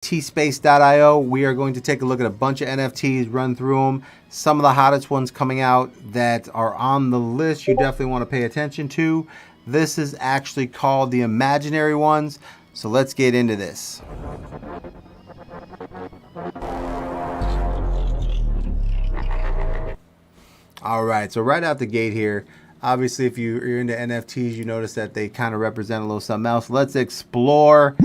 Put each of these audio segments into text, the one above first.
tspace.io. We are going to take a look at a bunch of NFTs, run through them. Some of the hottest ones coming out that are on the list you definitely want to pay attention to. This is actually called the imaginary ones. So let's get into this. All right, so right out the gate here, obviously if you're into NFTs, you notice that they kind of represent a little something else. Let's explore.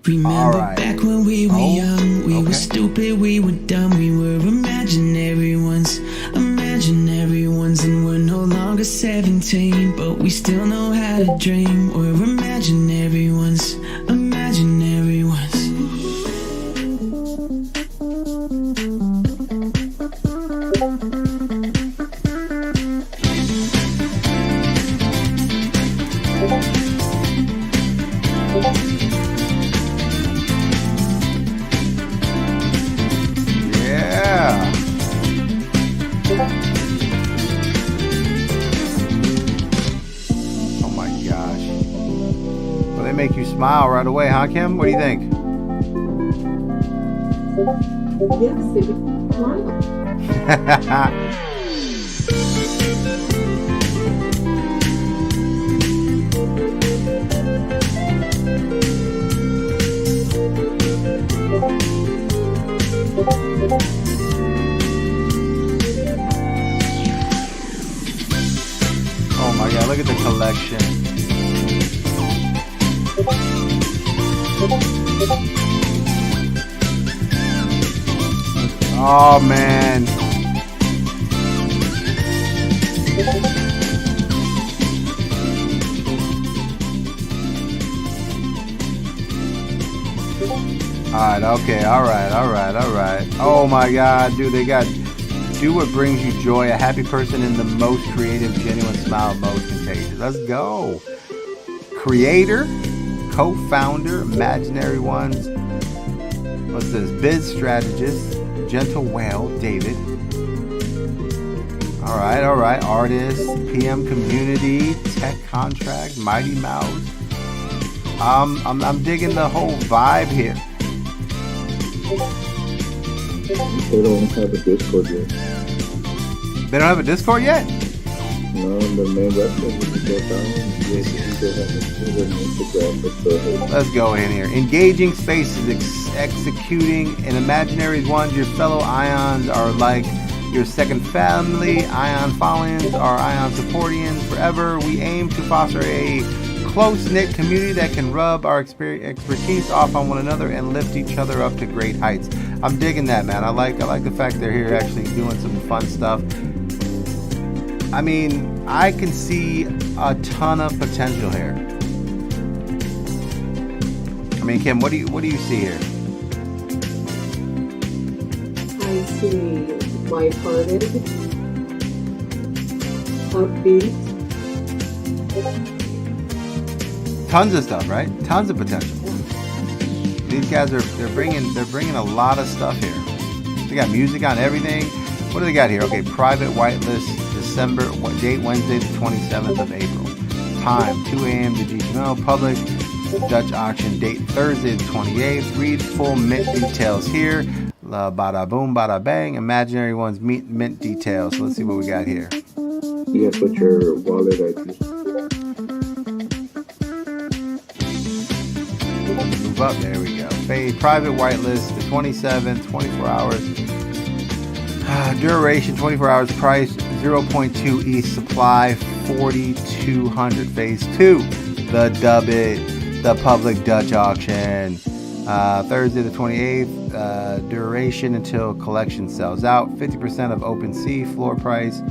Remember back when we were young, we were stupid, we were dumb, we were imaginary ones, and we're no longer 17, but we still know how to dream. We're imaginary ones, imaginary ones. Make you smile right away, huh, Kim? What do you think? Yes, they would smile. Oh my God, look at the collection. Oh man. Alright, okay, alright. Oh my God, dude, they got do what brings you joy, a happy person in the most creative, genuine smile, most contagious. Let's go. Creator, co-founder, imaginary ones. What's this? Biz strategist, gentle whale, David. All right. Artist, PM community, tech contract, Mighty Mouse. I'm digging the whole vibe here. They don't have a Discord yet. They don't have a Discord yet? No, the main website is go down. Let's go in here. Engaging spaces, executing an imaginary ones. Your fellow ions are like your second family. Ion followings are ion supportians forever. We aim to foster a close-knit community that can rub our expertise off on one another and lift each other up to great heights. I'm digging that, man. I like the fact they're here actually doing some fun stuff. I mean, I can see a ton of potential here. I mean, Kim, what do you see here? I see lighthearted, upbeat. Tons of stuff, right? Tons of potential. These guys they're bringing a lot of stuff here. They got music on everything. What do they got here? Okay, private whitelist. December, date Wednesday the 27th of April. Time 2 a.m. to GTML. Public Dutch auction date Thursday the 28th. Read full mint details here. Bada boom, bada bang. Imaginary ones mint details. So let's see what we got here. You gotta put your wallet ID. Move up. There we go. Private whitelist the 27th. 24 hours. Duration 24 hours. Price 0.2 ETH. Supply 4,200. Phase 2, the Dubbit, the public Dutch auction. Thursday the 28th. Duration until collection sells out. 50% of OpenSea. Floor price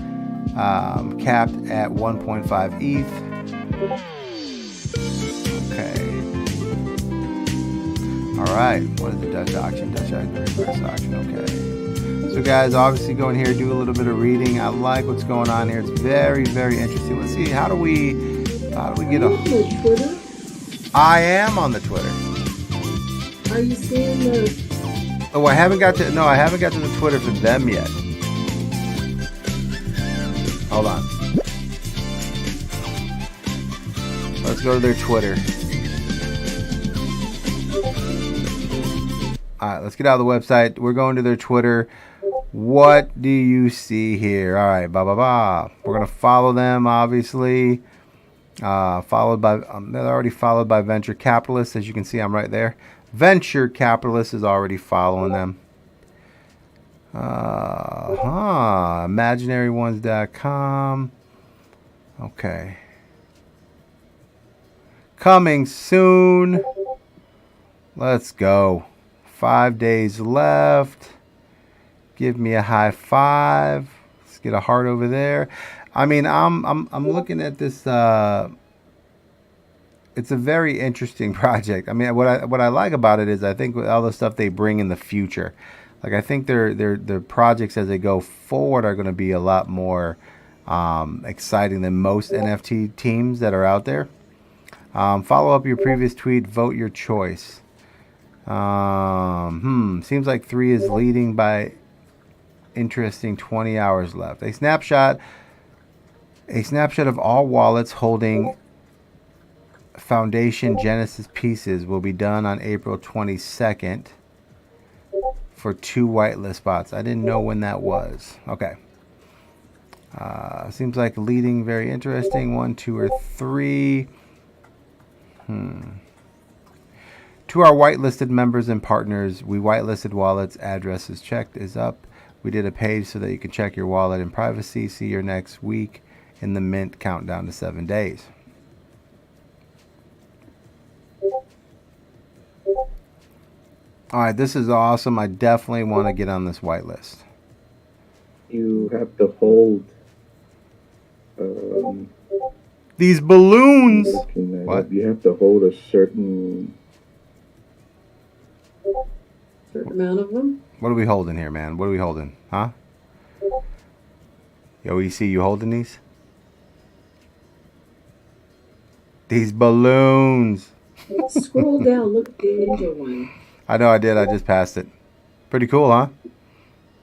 capped at 1.5 ETH. Okay. All right. What is the Dutch auction? Dutch reverse auction. Okay. So guys, obviously go in here, do a little bit of reading. I like what's going on here. It's very, very interesting. Let's see, how do we get a... Twitter? I am on the Twitter. Are you seeing the... Oh, I haven't got to the Twitter for them yet. Hold on. Let's go to their Twitter. All right, let's get out of the website. We're going to their Twitter. What do you see here? All right, blah, blah, blah. We're going to follow them, obviously. Followed by, they're already followed by Venture Capitalists. As you can see, I'm right there. Venture Capitalist is already following them. ImaginaryOnes.com. Okay. Coming soon. Let's go. 5 days left. Give me a high five. Let's get a heart over there. I mean, I'm looking at this. It's a very interesting project. I mean, what I like about it is I think with all the stuff they bring in the future, like I think their projects as they go forward are going to be a lot more exciting than most NFT teams that are out there. Follow up your previous tweet. Vote your choice. Seems like 3 is leading by interesting 20 hours left. A snapshot of all wallets holding Foundation Genesis pieces will be done on April 22nd for 2 whitelist spots. I didn't know when that was. Okay. Seems like leading very interesting. 1, 2, or 3. To our whitelisted members and partners, we whitelisted wallets. Addresses checked is up. We did a page so that you can check your wallet in privacy. See your next week in the mint countdown to 7 days. All right, this is awesome. I definitely want to get on this whitelist. You have to hold. These balloons. What? You have to hold a certain amount of them. What are we holding here, man? What are we holding? Huh? Yo, EC, you holding these? These balloons. Scroll down. Look at the ninja one. I know I did. I just passed it. Pretty cool, huh?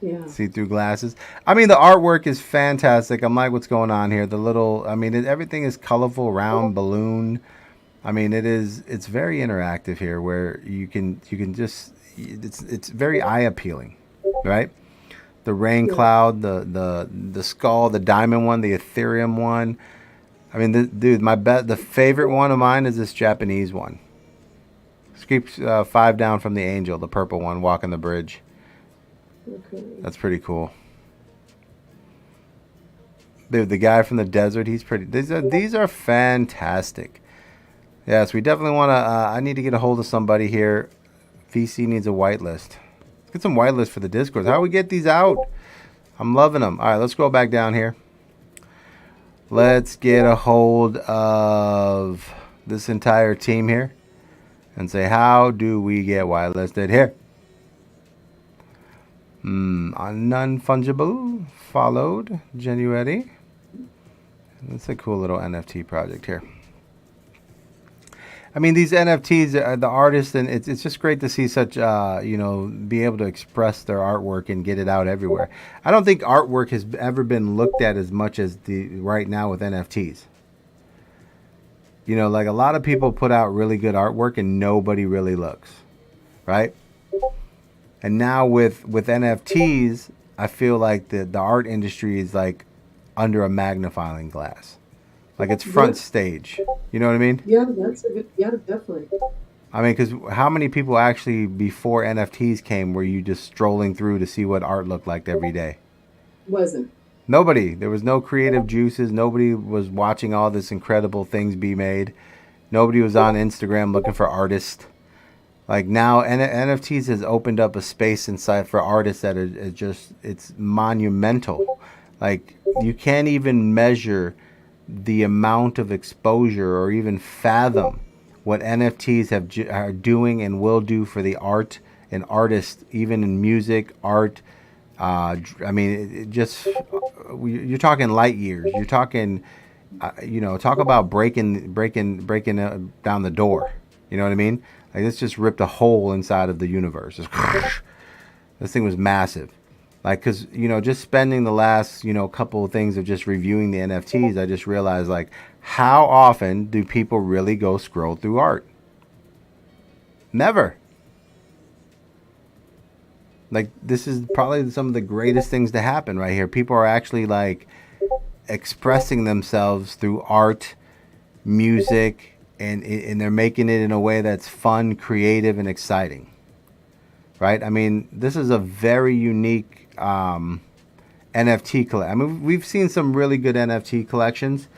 Yeah. See-through glasses. I mean, the artwork is fantastic. I'm like, what's going on here? The little, I mean, everything is colorful, round, balloon. I mean, it's very interactive here where you can just, it's very eye appealing, right? The rain cloud, the skull, the diamond one, the Ethereum one. I mean, dude, the favorite one of mine is this Japanese one. Scrapes 5 down from the angel, the purple one, walking the bridge. Okay. That's pretty cool. Dude, the guy from the desert, he's pretty. These are fantastic. Yes, we definitely want to. I need to get a hold of somebody here. VC needs a whitelist. Let's get some whitelist for the Discord. How do we get these out? I'm loving them. All right, let's go back down here. Let's get a hold of this entire team here and say, how do we get whitelisted here? Non-fungible followed Genuity. That's a cool little NFT project here. I mean, these NFTs, the artists, and it's just great to see such, be able to express their artwork and get it out everywhere. I don't think artwork has ever been looked at as much as right now with NFTs. You know, like a lot of people put out really good artwork and nobody really looks, right? And now with NFTs, I feel like the art industry is like under a magnifying glass. Like it's front stage. You know what I mean? Yeah, that's a good. Yeah, definitely. I mean, because how many people actually before NFTs came were you just strolling through to see what art looked like every day? Wasn't. Nobody. There was no creative juices. Nobody was watching all this incredible things be made. Nobody was on Instagram looking for artists. Like now, NFTs has opened up a space inside for artists that are just, it's monumental. Like you can't even measure the amount of exposure or even fathom what NFTs are doing and will do for the art and artists, even in music, art. I mean, you're talking light years. You're talking, talk about breaking down the door. You know what I mean? Like this just ripped a hole inside of the universe. This thing was massive. Like, cause just spending the last couple of things of just reviewing the NFTs, I just realized like how often do people really go scroll through art? Never. Like, this is probably some of the greatest things to happen right here. People are actually like expressing themselves through art, music, and they're making it in a way that's fun, creative, and exciting. Right? I mean, this is a very unique NFT collection. I mean, we've seen some really good NFT collections.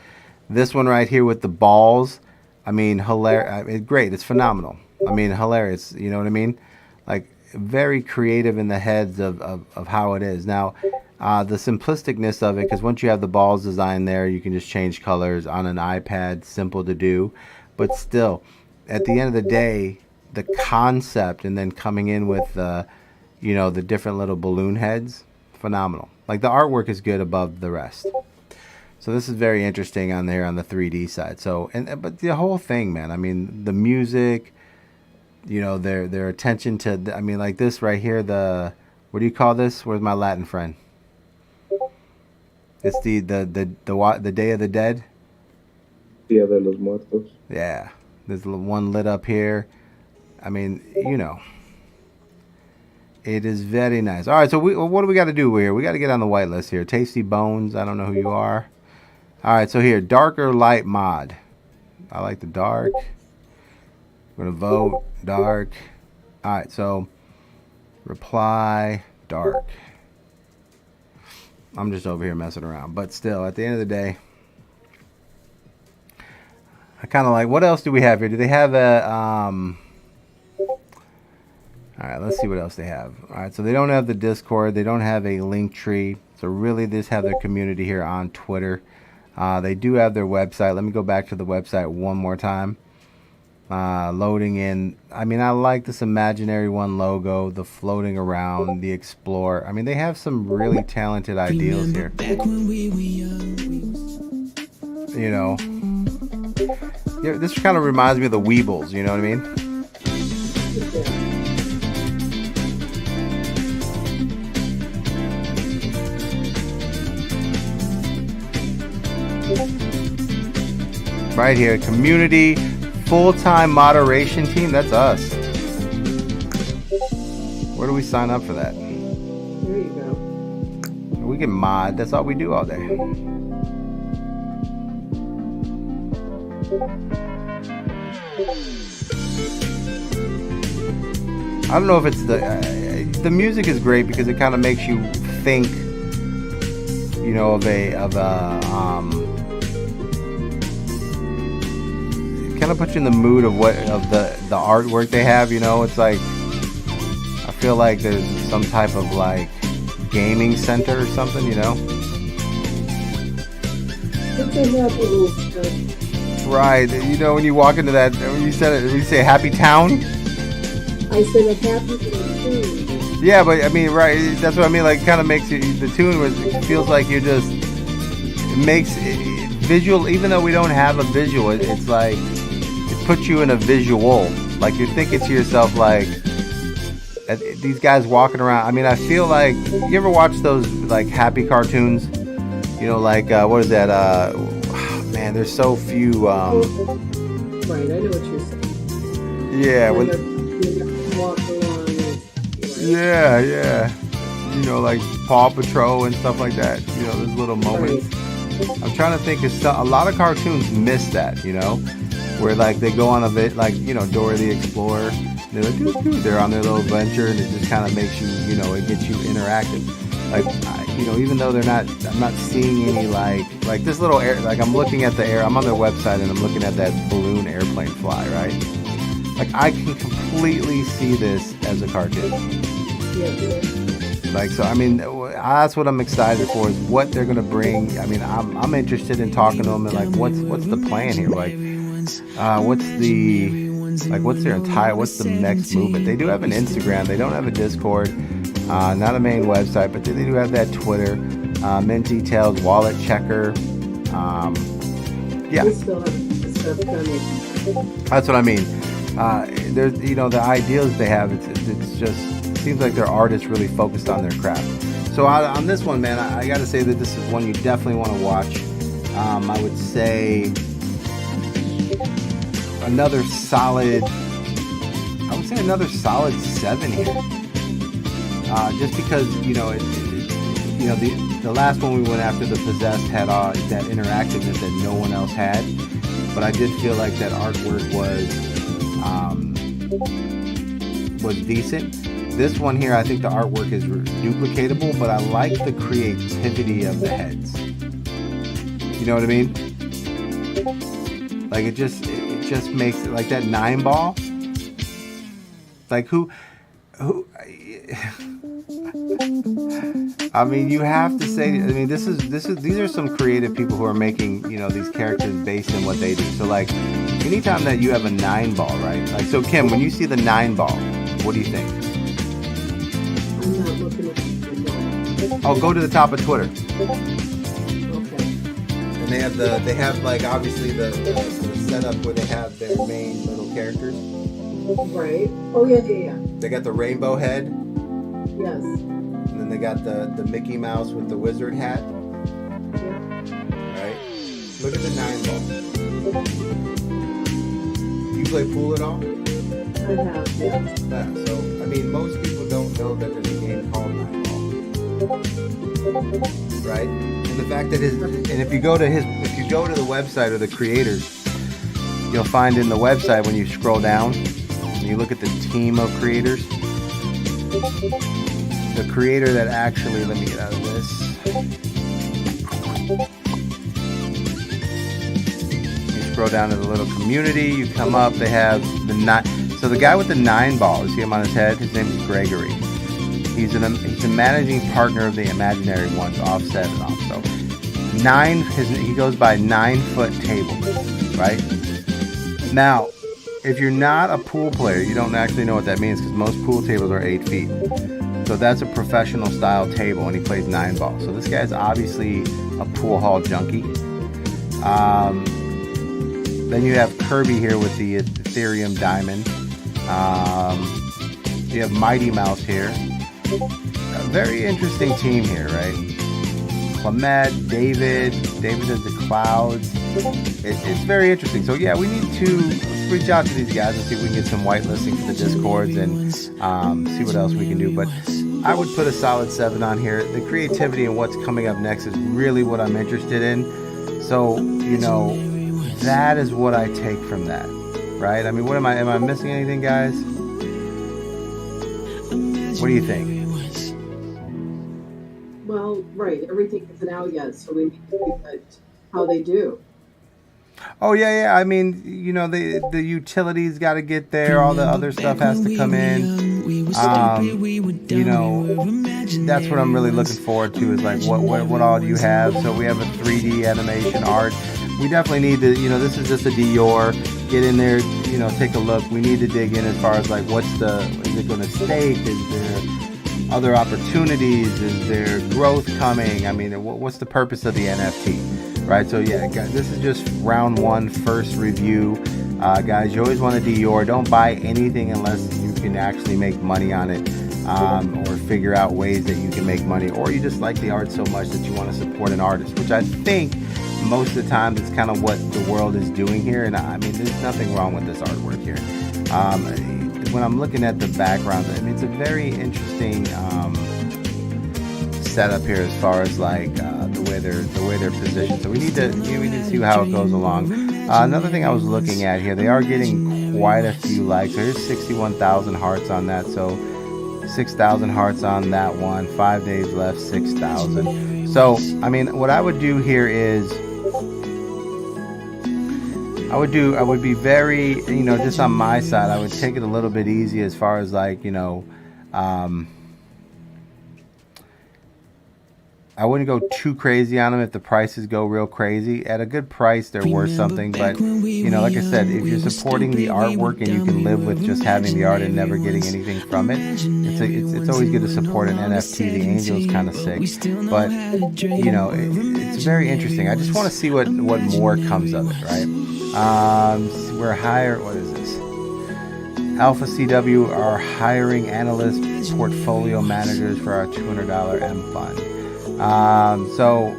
This one right here with the balls, I mean, hilarious. I mean, great. It's phenomenal. I mean, hilarious. You know what I mean? Like, very creative in the heads of how it is. Now, the simplisticness of it, because once you have the balls designed there, you can just change colors on an iPad. Simple to do. But still, at the end of the day, the concept and then coming in with the different little balloon heads, phenomenal. Like, the artwork is good above the rest. So this is very interesting on there on the 3D side. So, but the whole thing, man, I mean, the music, their attention to, I mean, like this right here, what do you call this? Where's my Latin friend? It's the Day of the Dead. Dia de los Muertos. Yeah. There's one lit up here. I mean, it is very nice. All right, so what do we got to do here? We got to get on the whitelist here. Tasty Bones, I don't know who you are. All right, so here, dark or light mod. I like the dark. We're going to vote dark. All right, so reply dark. I'm just over here messing around. But still, at the end of the day, I kind of like, what else do we have here? Do they have a... All right, let's see what else they have. All right, so they don't have the Discord. They don't have a link tree. So really, they just have their community here on Twitter. They do have their website. Let me go back to the website one more time. Loading in. I mean, I like this Imaginary One logo, the floating around, the explore. I mean, they have some really talented ideals here. Back when we were young. Yeah, this kind of reminds me of the Weebles. You know what I mean? Right here, community, full-time moderation team. That's us. Where do we sign up for that? There you go. We can mod. That's all we do all day. I don't know if it's the music is great because it kind of makes you think, it kind of puts you in the mood of the artwork they have. It's like, I feel like there's some type of like gaming center or something. It's a happy little stuff. Right. When you walk into that, when you say happy town. I said a happy little tune. Yeah, but I mean, right, that's what I mean, like, kind of makes you, the tune feels like you're just, it makes it visual, even though we don't have a visual, it's like, it puts you in a visual, like, you're thinking to yourself, like, these guys walking around, I mean, I feel like, you ever watch those, like, happy cartoons, what is that, man, there's so few, Right, I know what you're saying. Yeah, when they're walking along. Yeah. Like Paw Patrol and stuff like that. Those little moments. Right. I'm trying to think of a lot of cartoons miss that, where like they go on a bit, like, Dora the Explorer. They're like, doo-doo. They're on their little adventure, and it just kind of makes you, it gets you interactive. Like, even though I'm not seeing any like this little air, like I'm looking at the air, I'm on their website and I'm looking at that balloon airplane fly, right? Like, I can completely see this as a cartoon. Like, so, I mean, that's what I'm excited for, is what they're gonna bring. I mean, I'm interested in talking to them and like, what's the plan here? Like, what's the next movement? They do have an Instagram. They don't have a Discord, not a main website, but they do have that Twitter, Mint Details, Wallet Checker. Yeah. We still have stuff coming. That's what I mean. There's, the ideas they have, it's just, it seems like their artists really focused on their craft. So on this one, man, I got to say that this is one you definitely want to watch. I would say another solid 7 here. just because the last one we went after, the Possessed, had that interactiveness that no one else had. But I did feel like that artwork was decent. This one here, I think the artwork is duplicatable, but I like the creativity of the heads. You know what I mean? Like it just makes it like that 9-ball. Like who? I mean, you have to say. I mean, these are some creative people who are making these characters based on what they do. So like, anytime that you have a 9-ball, right? Like, so Kim, when you see the 9-ball, what do you think? I'm not looking at the Oh, go to the top of Twitter. Okay. And they have like obviously the setup where they have their main little characters. Right. Oh yeah. They got the rainbow head, Yes. and then they got the Mickey Mouse with the wizard hat. Yeah. Right? Look at the 9-ball. You play pool at all? I have. Yeah. Yeah. So I mean, most people don't know that there's a game called 9-ball, right? And the fact that if you go to the website of the creators, you'll find in the website when you scroll down and you look at the team of creators, the creator that actually, let me get out of this. You scroll down to the little community, you come up, they have so the guy with the 9-ball, you see him on his head, his name is Gregory. He's a managing partner of the Imaginary Ones, Offset and off. So he goes by 9-foot table, right? Now, if you're not a pool player, you don't actually know what that means because most pool tables are 8 feet. So that's a professional style table, and he plays 9-ball. So this guy's obviously a pool hall junkie. Then you have Kirby here with the Ethereum Diamond. You have Mighty Mouse here. A very interesting team here, right? Clement, David is the Clouds. It's very interesting. So yeah, we need to reach out to these guys and see if we can get some whitelisting for the Discords and see what else we can do. But I would put a solid 7 on here. The creativity and what's coming up next is really what I'm interested in. So, that is what I take from that, right? I mean, am I missing anything, guys? What do you think? Well, right. Everything isn't out yet, so we need to look at how they do. Oh yeah. I mean, the utilities got to get there. All the other stuff has to come in. That's what I'm really looking forward to. Is like what all do you have? So we have a 3D animation art. We definitely need to. This is just a Dior. Get in there. Take a look. We need to dig in as far as like is it going to stake? Is there other opportunities? Is there growth coming? I mean, what's the purpose of the NFT? Right, so yeah, guys, this is just round 1, first review. Guys, you always want a Dior. Don't buy anything unless you can actually make money on it, or figure out ways that you can make money, or you just like the art so much that you want to support an artist, which I think most of the time is kind of what the world is doing here. And I mean, there's nothing wrong with this artwork here. When I'm looking at the background, I mean, it's a very interesting setup here as far as like the way they're positioned. So we need to see how it goes along. Another thing I was looking at here, they are getting quite a few likes. So here's 61,000 hearts on that. So 6,000 hearts on that one. 5 days left, 6,000. So I mean, what I would do here is I would be very, just on my side, I would take it a little bit easy as far as like, I wouldn't go too crazy on them if the prices go real crazy. At a good price, they're worth something. But, like I said, if you're supporting the artwork and you can live with just having the art and never getting anything from it, it's always good to support an NFT. The Angel's kind of sick. But, it's very interesting. I just want to see what more comes of it, right? We're hiring, what is this? Alpha CW are hiring analysts, portfolio managers for our $200 M fund. So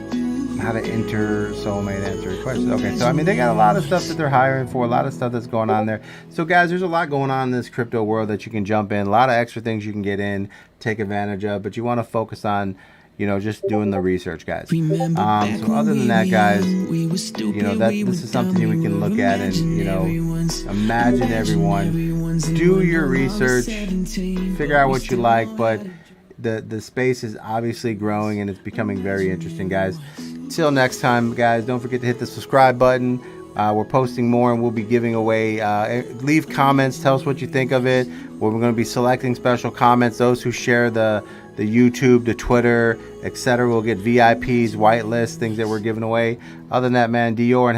how to enter soulmate, answer questions. Okay, so I mean, they got a lot of stuff that they're hiring for, a lot of stuff that's going on there. So guys, there's a lot going on in this crypto world that you can jump in, a lot of extra things you can get in, take advantage of, but you want to focus on, you know, just doing the research, guys. So other than that, guys, you know, that this is something we can look at and, you know, imagine everyone, do your research, figure out what you like, but the space is obviously growing and it's becoming very interesting, guys. Till next time, guys, don't forget to hit the subscribe button. We're posting more and we'll be giving away, leave comments, tell us what you think of it. We're going to be selecting special comments. Those who share the YouTube, the Twitter, etc. will get VIPs, whitelist, things that we're giving away. Other than that, man, Dior, and have